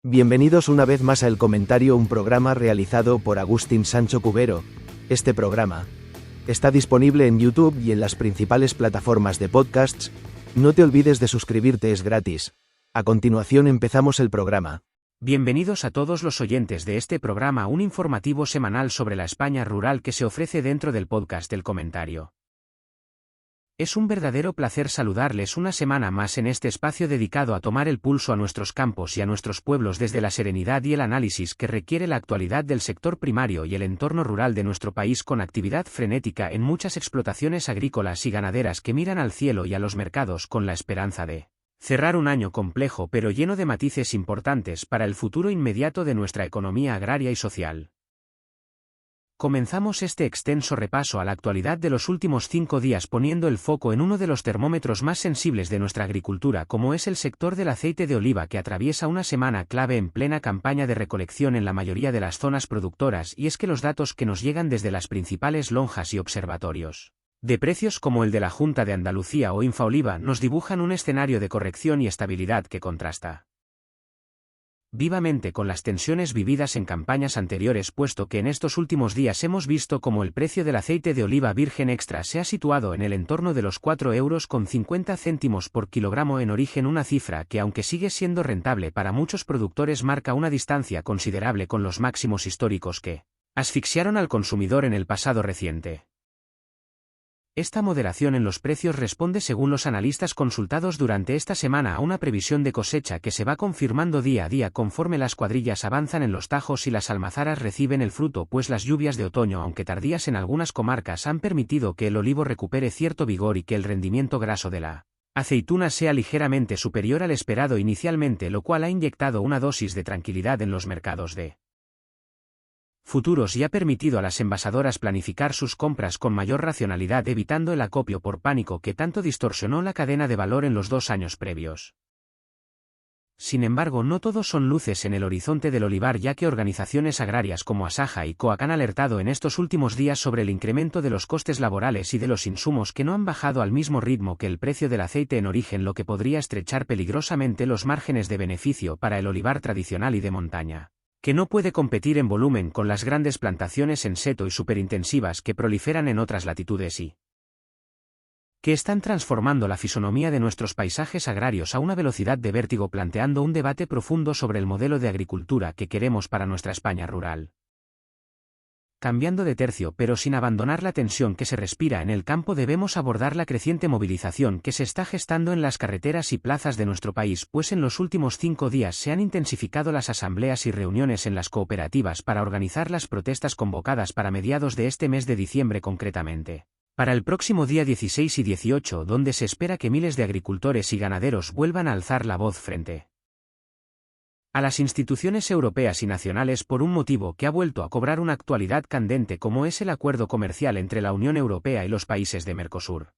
Bienvenidos una vez más a El Comentario, un programa realizado por Agustín Sancho Cubero. Este programa está disponible en YouTube y en las principales plataformas de podcasts. No te olvides de suscribirte, es gratis. A continuación empezamos el programa. Bienvenidos a todos los oyentes de este programa, un informativo semanal sobre la España rural que se ofrece dentro del podcast El Comentario. Es un verdadero placer saludarles una semana más en este espacio dedicado a tomar el pulso a nuestros campos y a nuestros pueblos desde la serenidad y el análisis que requiere la actualidad del sector primario y el entorno rural de nuestro país, con actividad frenética en muchas explotaciones agrícolas y ganaderas que miran al cielo y a los mercados con la esperanza de cerrar un año complejo pero lleno de matices importantes para el futuro inmediato de nuestra economía agraria y social. Comenzamos este extenso repaso a la actualidad de los últimos 5 días poniendo el foco en uno de los termómetros más sensibles de nuestra agricultura, como es el sector del aceite de oliva, que atraviesa una semana clave en plena campaña de recolección en la mayoría de las zonas productoras, y es que los datos que nos llegan desde las principales lonjas y observatorios de precios como el de la Junta de Andalucía o Infaoliva nos dibujan un escenario de corrección y estabilidad que contrasta vivamente con las tensiones vividas en campañas anteriores, puesto que en estos últimos días hemos visto cómo el precio del aceite de oliva virgen extra se ha situado en el entorno de los 4,50 € por kilogramo en origen, una cifra que, aunque sigue siendo rentable para muchos productores, marca una distancia considerable con los máximos históricos que asfixiaron al consumidor en el pasado reciente. Esta moderación en los precios responde, según los analistas consultados durante esta semana, a una previsión de cosecha que se va confirmando día a día conforme las cuadrillas avanzan en los tajos y las almazaras reciben el fruto, pues las lluvias de otoño, aunque tardías en algunas comarcas, han permitido que el olivo recupere cierto vigor y que el rendimiento graso de la aceituna sea ligeramente superior al esperado inicialmente, lo cual ha inyectado una dosis de tranquilidad en los mercados de futuros y ha permitido a las envasadoras planificar sus compras con mayor racionalidad, evitando el acopio por pánico que tanto distorsionó la cadena de valor en los 2 años previos. Sin embargo, no todos son luces en el horizonte del olivar, ya que organizaciones agrarias como Asaja y COAC han alertado en estos últimos días sobre el incremento de los costes laborales y de los insumos, que no han bajado al mismo ritmo que el precio del aceite en origen, lo que podría estrechar peligrosamente los márgenes de beneficio para el olivar tradicional y de montaña, que no puede competir en volumen con las grandes plantaciones en seto y superintensivas que proliferan en otras latitudes y que están transformando la fisonomía de nuestros paisajes agrarios a una velocidad de vértigo, planteando un debate profundo sobre el modelo de agricultura que queremos para nuestra España rural. Cambiando de tercio, pero sin abandonar la tensión que se respira en el campo, debemos abordar la creciente movilización que se está gestando en las carreteras y plazas de nuestro país, pues en los últimos 5 días se han intensificado las asambleas y reuniones en las cooperativas para organizar las protestas convocadas para mediados de este mes de diciembre, concretamente para el próximo día 16 y 18, donde se espera que miles de agricultores y ganaderos vuelvan a alzar la voz frente a las instituciones europeas y nacionales por un motivo que ha vuelto a cobrar una actualidad candente, como es el acuerdo comercial entre la Unión Europea y los países de Mercosur.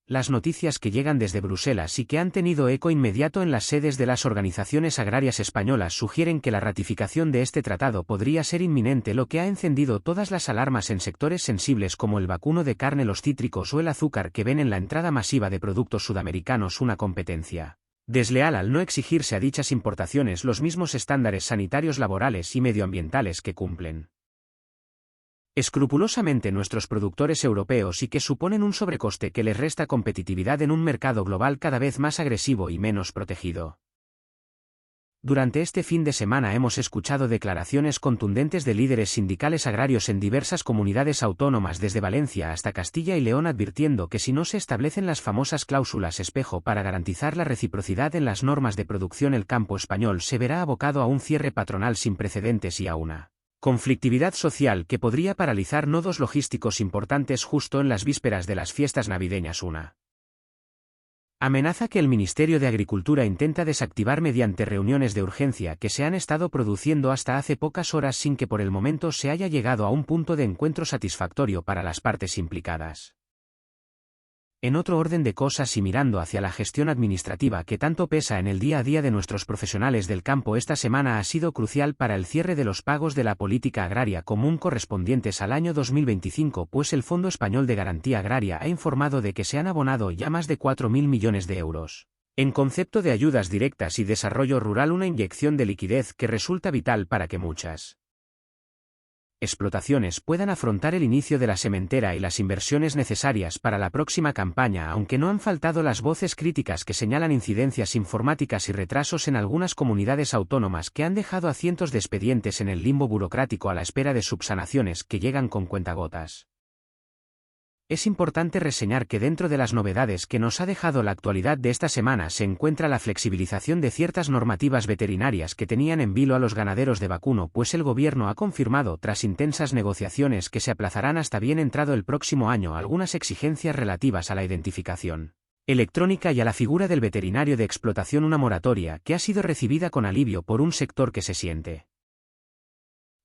Las noticias que llegan desde Bruselas y que han tenido eco inmediato en las sedes de las organizaciones agrarias españolas sugieren que la ratificación de este tratado podría ser inminente, lo que ha encendido todas las alarmas en sectores sensibles como el vacuno de carne, los cítricos o el azúcar, que ven en la entrada masiva de productos sudamericanos una competencia desleal al no exigirse a dichas importaciones los mismos estándares sanitarios, laborales y medioambientales que cumplen escrupulosamente nuestros productores europeos, y que suponen un sobrecoste que les resta competitividad en un mercado global cada vez más agresivo y menos protegido. Durante este fin de semana hemos escuchado declaraciones contundentes de líderes sindicales agrarios en diversas comunidades autónomas, desde Valencia hasta Castilla y León, advirtiendo que si no se establecen las famosas cláusulas espejo para garantizar la reciprocidad en las normas de producción, el campo español se verá abocado a un cierre patronal sin precedentes y a una conflictividad social que podría paralizar nodos logísticos importantes justo en las vísperas de las fiestas navideñas, una amenaza que el Ministerio de Agricultura intenta desactivar mediante reuniones de urgencia que se han estado produciendo hasta hace pocas horas, sin que por el momento se haya llegado a un punto de encuentro satisfactorio para las partes implicadas. En otro orden de cosas y mirando hacia la gestión administrativa que tanto pesa en el día a día de nuestros profesionales del campo, esta semana ha sido crucial para el cierre de los pagos de la política agraria común correspondientes al año 2025, pues el Fondo Español de Garantía Agraria ha informado de que se han abonado ya más de 4.000 millones de euros En concepto de ayudas directas y desarrollo rural, una inyección de liquidez que resulta vital para que muchas explotaciones puedan afrontar el inicio de la sementera y las inversiones necesarias para la próxima campaña, aunque no han faltado las voces críticas que señalan incidencias informáticas y retrasos en algunas comunidades autónomas que han dejado a cientos de expedientes en el limbo burocrático a la espera de subsanaciones que llegan con cuentagotas. Es importante reseñar que dentro de las novedades que nos ha dejado la actualidad de esta semana se encuentra la flexibilización de ciertas normativas veterinarias que tenían en vilo a los ganaderos de vacuno, pues el gobierno ha confirmado tras intensas negociaciones que se aplazarán hasta bien entrado el próximo año algunas exigencias relativas a la identificación electrónica y a la figura del veterinario de explotación, una moratoria que ha sido recibida con alivio por un sector que se siente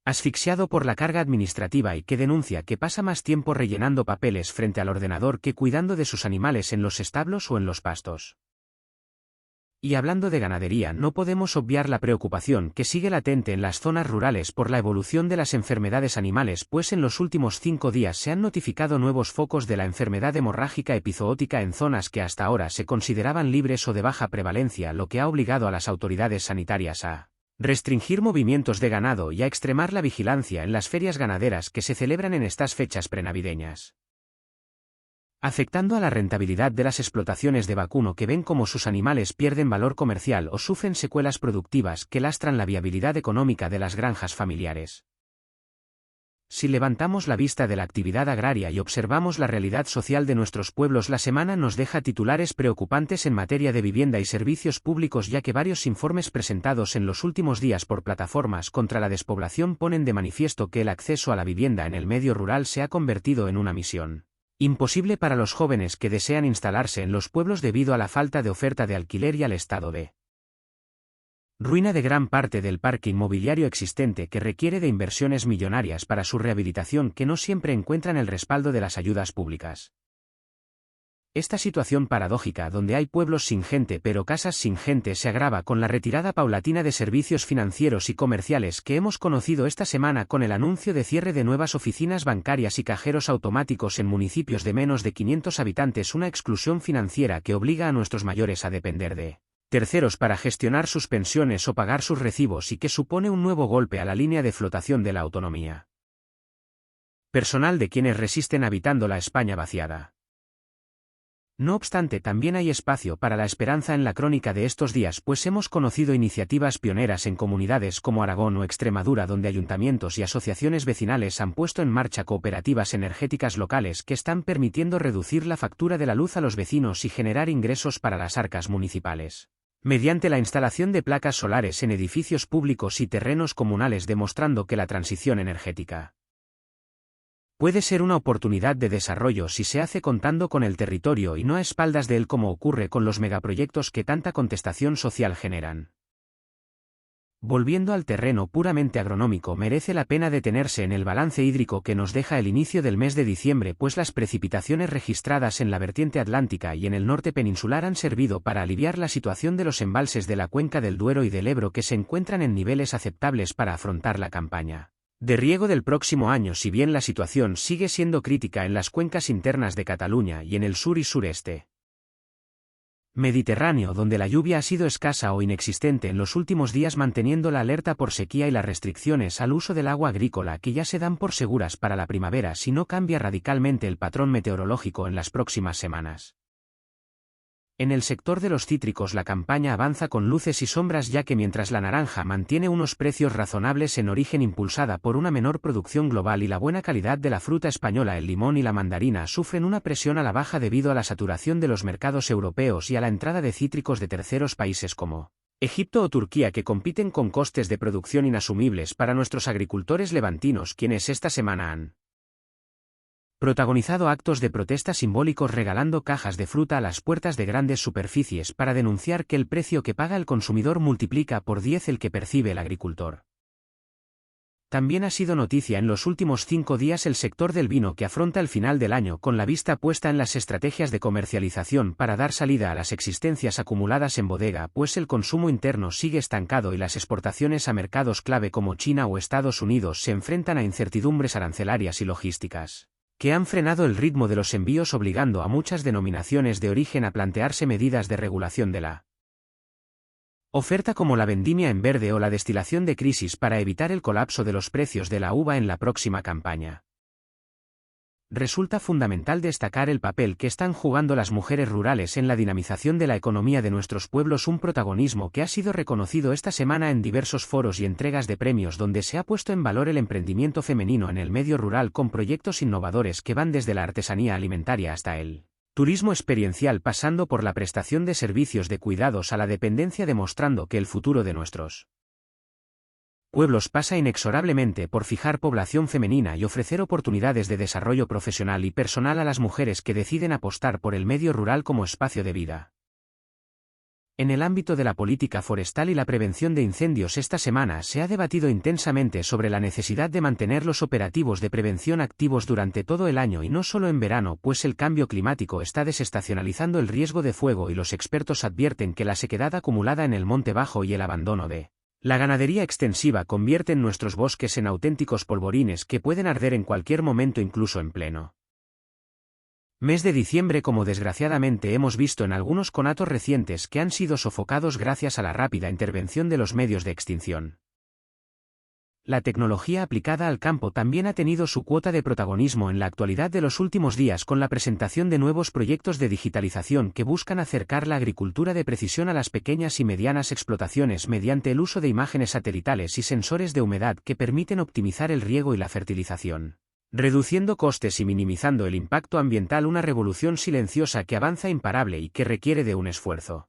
asfixiado por la carga administrativa y que denuncia que pasa más tiempo rellenando papeles frente al ordenador que cuidando de sus animales en los establos o en los pastos. Y hablando de ganadería, no podemos obviar la preocupación que sigue latente en las zonas rurales por la evolución de las enfermedades animales, pues en los últimos 5 días se han notificado nuevos focos de la enfermedad hemorrágica epizootica en zonas que hasta ahora se consideraban libres o de baja prevalencia, lo que ha obligado a las autoridades sanitarias a restringir movimientos de ganado y a extremar la vigilancia en las ferias ganaderas que se celebran en estas fechas prenavideñas, afectando a la rentabilidad de las explotaciones de vacuno, que ven cómo sus animales pierden valor comercial o sufren secuelas productivas que lastran la viabilidad económica de las granjas familiares. Si levantamos la vista de la actividad agraria y observamos la realidad social de nuestros pueblos, la semana nos deja titulares preocupantes en materia de vivienda y servicios públicos, ya que varios informes presentados en los últimos días por plataformas contra la despoblación ponen de manifiesto que el acceso a la vivienda en el medio rural se ha convertido en una misión imposible para los jóvenes que desean instalarse en los pueblos debido a la falta de oferta de alquiler y al estado de ruina de gran parte del parque inmobiliario existente, que requiere de inversiones millonarias para su rehabilitación que no siempre encuentran el respaldo de las ayudas públicas. Esta situación paradójica, donde hay pueblos sin gente pero casas sin gente, se agrava con la retirada paulatina de servicios financieros y comerciales que hemos conocido esta semana con el anuncio de cierre de nuevas oficinas bancarias y cajeros automáticos en municipios de menos de 500 habitantes, una exclusión financiera que obliga a nuestros mayores a depender de terceros para gestionar sus pensiones o pagar sus recibos, y que supone un nuevo golpe a la línea de flotación de la autonomía personal de quienes resisten habitando la España vaciada. No obstante, también hay espacio para la esperanza en la crónica de estos días, pues hemos conocido iniciativas pioneras en comunidades como Aragón o Extremadura, donde ayuntamientos y asociaciones vecinales han puesto en marcha cooperativas energéticas locales que están permitiendo reducir la factura de la luz a los vecinos y generar ingresos para las arcas municipales mediante la instalación de placas solares en edificios públicos y terrenos comunales, demostrando que la transición energética puede ser una oportunidad de desarrollo si se hace contando con el territorio y no a espaldas de él, como ocurre con los megaproyectos que tanta contestación social generan. Volviendo al terreno puramente agronómico, merece la pena detenerse en el balance hídrico que nos deja el inicio del mes de diciembre, pues las precipitaciones registradas en la vertiente atlántica y en el norte peninsular han servido para aliviar la situación de los embalses de la cuenca del Duero y del Ebro, que se encuentran en niveles aceptables para afrontar la campaña de riego del próximo año, si bien la situación sigue siendo crítica en las cuencas internas de Cataluña y en el sur y sureste Mediterráneo, donde la lluvia ha sido escasa o inexistente en los últimos días, manteniendo la alerta por sequía y las restricciones al uso del agua agrícola, que ya se dan por seguras para la primavera si no cambia radicalmente el patrón meteorológico en las próximas semanas. En el sector de los cítricos, la campaña avanza con luces y sombras, ya que mientras la naranja mantiene unos precios razonables en origen impulsada por una menor producción global y la buena calidad de la fruta española, el limón y la mandarina sufren una presión a la baja debido a la saturación de los mercados europeos y a la entrada de cítricos de terceros países como Egipto o Turquía, que compiten con costes de producción inasumibles para nuestros agricultores levantinos, quienes esta semana han protagonizado actos de protesta simbólicos regalando cajas de fruta a las puertas de grandes superficies para denunciar que el precio que paga el consumidor multiplica por 10 el que percibe el agricultor. También ha sido noticia en los últimos 5 días el sector del vino, que afronta el final del año con la vista puesta en las estrategias de comercialización para dar salida a las existencias acumuladas en bodega, pues el consumo interno sigue estancado y las exportaciones a mercados clave como China o Estados Unidos se enfrentan a incertidumbres arancelarias y logísticas que han frenado el ritmo de los envíos obligando a muchas denominaciones de origen a plantearse medidas de regulación de la oferta como la vendimia en verde o la destilación de crisis para evitar el colapso de los precios de la uva en la próxima campaña. Resulta fundamental destacar el papel que están jugando las mujeres rurales en la dinamización de la economía de nuestros pueblos, un protagonismo que ha sido reconocido esta semana en diversos foros y entregas de premios donde se ha puesto en valor el emprendimiento femenino en el medio rural con proyectos innovadores que van desde la artesanía alimentaria hasta el turismo experiencial pasando por la prestación de servicios de cuidados a la dependencia, demostrando que el futuro de nuestros pueblos pasa inexorablemente por fijar población femenina y ofrecer oportunidades de desarrollo profesional y personal a las mujeres que deciden apostar por el medio rural como espacio de vida. En el ámbito de la política forestal y la prevención de incendios, esta semana se ha debatido intensamente sobre la necesidad de mantener los operativos de prevención activos durante todo el año y no solo en verano, pues el cambio climático está desestacionalizando el riesgo de fuego y los expertos advierten que la sequedad acumulada en el monte bajo y el abandono de la ganadería extensiva convierten nuestros bosques en auténticos polvorines que pueden arder en cualquier momento, incluso en pleno mes de diciembre, como desgraciadamente hemos visto en algunos conatos recientes que han sido sofocados gracias a la rápida intervención de los medios de extinción. La tecnología aplicada al campo también ha tenido su cuota de protagonismo en la actualidad de los últimos días con la presentación de nuevos proyectos de digitalización que buscan acercar la agricultura de precisión a las pequeñas y medianas explotaciones mediante el uso de imágenes satelitales y sensores de humedad que permiten optimizar el riego y la fertilización, reduciendo costes y minimizando el impacto ambiental, una revolución silenciosa que avanza imparable y que requiere de un esfuerzo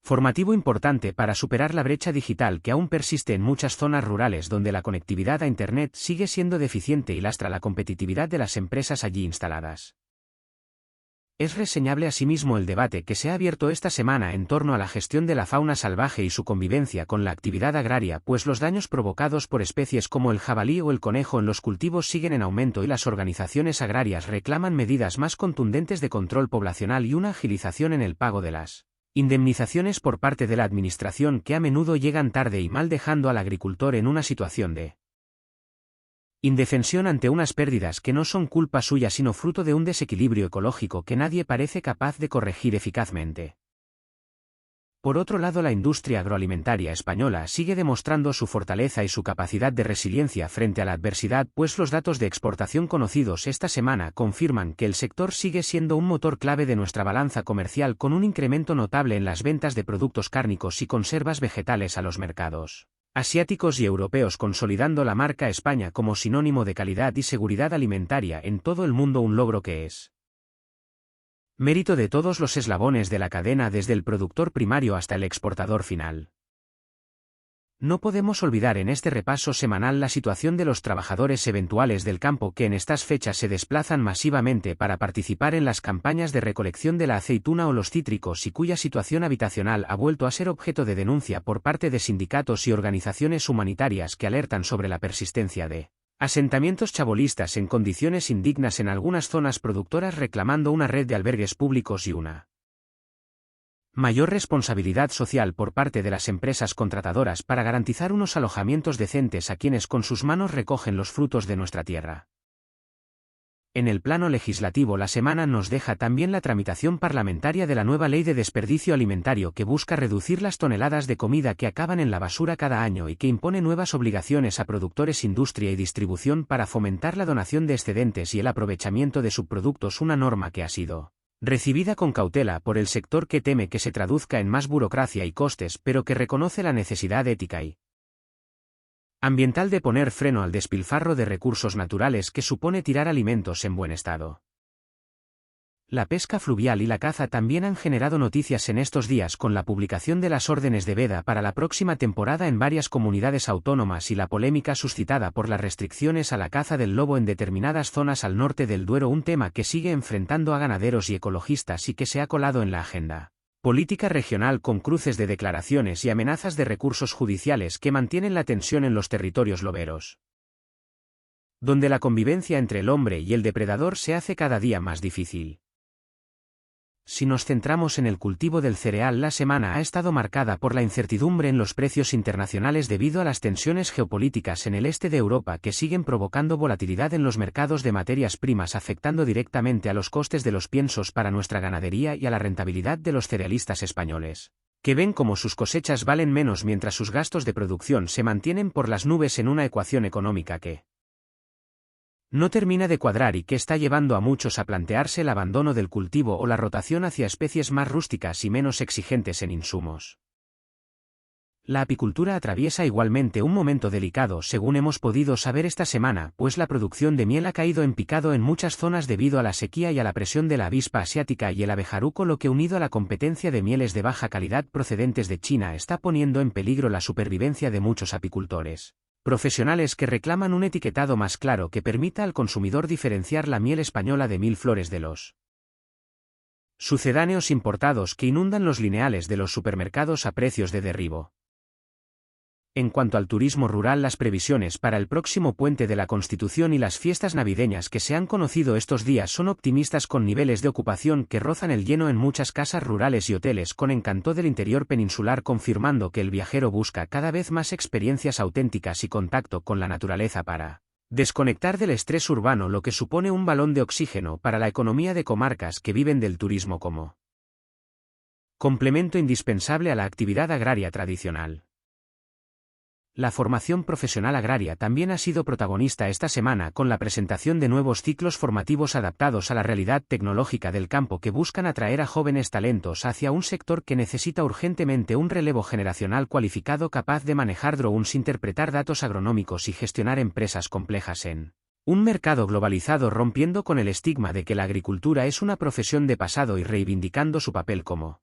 formativo importante para superar la brecha digital que aún persiste en muchas zonas rurales donde la conectividad a Internet sigue siendo deficiente y lastra la competitividad de las empresas allí instaladas. Es reseñable asimismo el debate que se ha abierto esta semana en torno a la gestión de la fauna salvaje y su convivencia con la actividad agraria, pues los daños provocados por especies como el jabalí o el conejo en los cultivos siguen en aumento y las organizaciones agrarias reclaman medidas más contundentes de control poblacional y una agilización en el pago de las indemnizaciones por parte de la administración, que a menudo llegan tarde y mal, dejando al agricultor en una situación de indefensión ante unas pérdidas que no son culpa suya sino fruto de un desequilibrio ecológico que nadie parece capaz de corregir eficazmente. Por otro lado, la industria agroalimentaria española sigue demostrando su fortaleza y su capacidad de resiliencia frente a la adversidad, pues los datos de exportación conocidos esta semana confirman que el sector sigue siendo un motor clave de nuestra balanza comercial, con un incremento notable en las ventas de productos cárnicos y conservas vegetales a los mercados asiáticos y europeos, consolidando la marca España como sinónimo de calidad y seguridad alimentaria en todo el mundo, un logro que es mérito de todos los eslabones de la cadena, desde el productor primario hasta el exportador final. No podemos olvidar en este repaso semanal la situación de los trabajadores eventuales del campo que en estas fechas se desplazan masivamente para participar en las campañas de recolección de la aceituna o los cítricos y cuya situación habitacional ha vuelto a ser objeto de denuncia por parte de sindicatos y organizaciones humanitarias que alertan sobre la persistencia de asentamientos chabolistas en condiciones indignas en algunas zonas productoras, reclamando una red de albergues públicos y una mayor responsabilidad social por parte de las empresas contratadoras para garantizar unos alojamientos decentes a quienes con sus manos recogen los frutos de nuestra tierra. En el plano legislativo, la semana nos deja también la tramitación parlamentaria de la nueva ley de desperdicio alimentario, que busca reducir las toneladas de comida que acaban en la basura cada año y que impone nuevas obligaciones a productores, industria y distribución para fomentar la donación de excedentes y el aprovechamiento de subproductos, una norma que ha sido recibida con cautela por el sector, que teme que se traduzca en más burocracia y costes, pero que reconoce la necesidad ética y ambiental de poner freno al despilfarro de recursos naturales que supone tirar alimentos en buen estado. La pesca fluvial y la caza también han generado noticias en estos días, con la publicación de las órdenes de veda para la próxima temporada en varias comunidades autónomas y la polémica suscitada por las restricciones a la caza del lobo en determinadas zonas al norte del Duero, un tema que sigue enfrentando a ganaderos y ecologistas y que se ha colado en la agenda política regional, con cruces de declaraciones y amenazas de recursos judiciales que mantienen la tensión en los territorios loberos, donde la convivencia entre el hombre y el depredador se hace cada día más difícil. Si nos centramos en el cultivo del cereal, la semana ha estado marcada por la incertidumbre en los precios internacionales debido a las tensiones geopolíticas en el este de Europa que siguen provocando volatilidad en los mercados de materias primas, afectando directamente a los costes de los piensos para nuestra ganadería y a la rentabilidad de los cerealistas españoles, que ven como sus cosechas valen menos mientras sus gastos de producción se mantienen por las nubes en una ecuación económica que no termina de cuadrar y que está llevando a muchos a plantearse el abandono del cultivo o la rotación hacia especies más rústicas y menos exigentes en insumos. La apicultura atraviesa igualmente un momento delicado, según hemos podido saber esta semana, pues la producción de miel ha caído en picado en muchas zonas debido a la sequía y a la presión de la avispa asiática y el abejaruco, lo que, unido a la competencia de mieles de baja calidad procedentes de China, está poniendo en peligro la supervivencia de muchos apicultores profesionales que reclaman un etiquetado más claro que permita al consumidor diferenciar la miel española de mil flores de los sucedáneos importados que inundan los lineales de los supermercados a precios de derribo. En cuanto al turismo rural, las previsiones para el próximo puente de la Constitución y las fiestas navideñas que se han conocido estos días son optimistas, con niveles de ocupación que rozan el lleno en muchas casas rurales y hoteles con encanto del interior peninsular, confirmando que el viajero busca cada vez más experiencias auténticas y contacto con la naturaleza para desconectar del estrés urbano, lo que supone un balón de oxígeno para la economía de comarcas que viven del turismo como complemento indispensable a la actividad agraria tradicional. La formación profesional agraria también ha sido protagonista esta semana, con la presentación de nuevos ciclos formativos adaptados a la realidad tecnológica del campo que buscan atraer a jóvenes talentos hacia un sector que necesita urgentemente un relevo generacional cualificado capaz de manejar drones, interpretar datos agronómicos y gestionar empresas complejas en un mercado globalizado, rompiendo con el estigma de que la agricultura es una profesión de pasado y reivindicando su papel como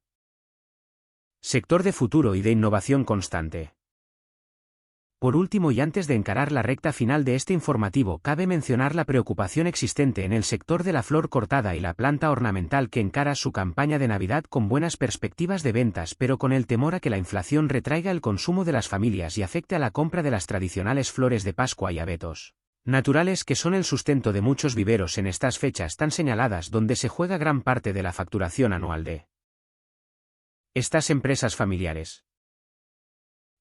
sector de futuro y de innovación constante. Por último, y antes de encarar la recta final de este informativo, cabe mencionar la preocupación existente en el sector de la flor cortada y la planta ornamental, que encara su campaña de Navidad con buenas perspectivas de ventas, pero con el temor a que la inflación retraiga el consumo de las familias y afecte a la compra de las tradicionales flores de Pascua y abetos naturales, que son el sustento de muchos viveros en estas fechas tan señaladas, donde se juega gran parte de la facturación anual de estas empresas familiares.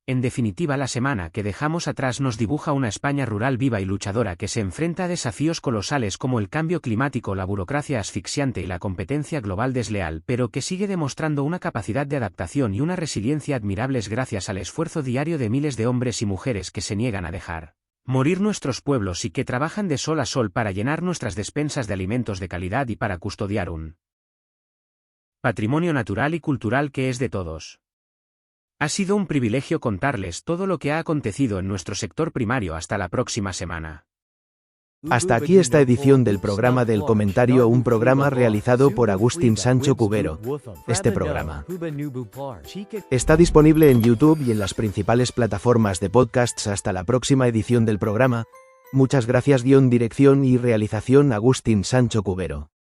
En definitiva, la semana que dejamos atrás nos dibuja una España rural viva y luchadora que se enfrenta a desafíos colosales como el cambio climático, la burocracia asfixiante y la competencia global desleal, pero que sigue demostrando una capacidad de adaptación y una resiliencia admirables gracias al esfuerzo diario de miles de hombres y mujeres que se niegan a dejar morir nuestros pueblos y que trabajan de sol a sol para llenar nuestras despensas de alimentos de calidad y para custodiar un patrimonio natural y cultural que es de todos. Ha sido un privilegio contarles todo lo que ha acontecido en nuestro sector primario. Hasta la próxima semana. Hasta aquí esta edición del programa del comentario, un programa realizado por Agustín Sancho Cubero. Este programa está disponible en YouTube y en las principales plataformas de podcasts. Hasta la próxima edición del programa. Muchas gracias. Dirección y realización Agustín Sancho Cubero.